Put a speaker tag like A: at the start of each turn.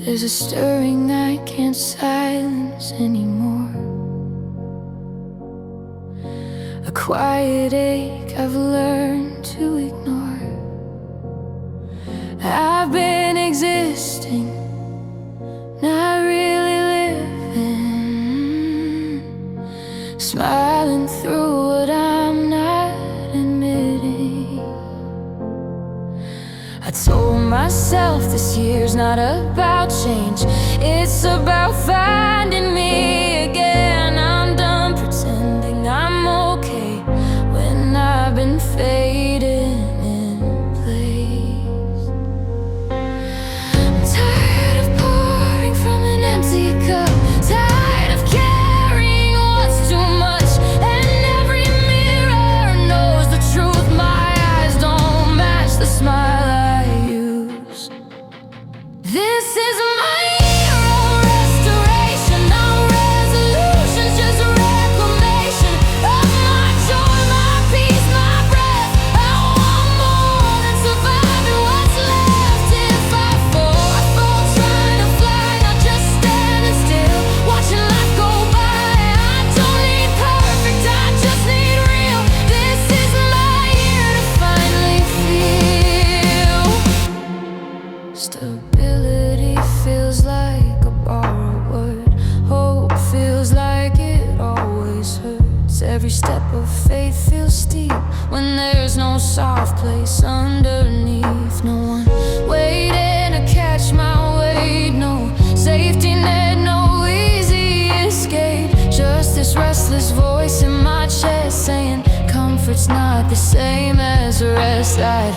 A: There's a stirring I can't silence anymore, a quiet ache I've learned to ignore. I've been existing, not really living, smiling through what I'm not admitting. I told myself this year's not about change, it's about finding me again. I'm done pretending I'm okay when I've been fading in place. I'm tired of pouring from an empty cup, tired of carrying what's too much, and every mirror knows the truth. My eyes don't match the smile I use. This is my year of restoration, no resolutions, just reclamation of my joy, my peace, my breath. I want more than surviving what's left. If I fall trying to fly, not just standing still, watching life go by. I don't need perfect, I just need real. This is my year to finally feel. Stability feels like a borrowed word. Hope feels like it always hurts. Every step of faith feels steep when there's no soft place underneath. No one waiting to catch my weight, no safety net, no easy escape. Just this restless voice in my chest saying comfort's not the same as rest. I'd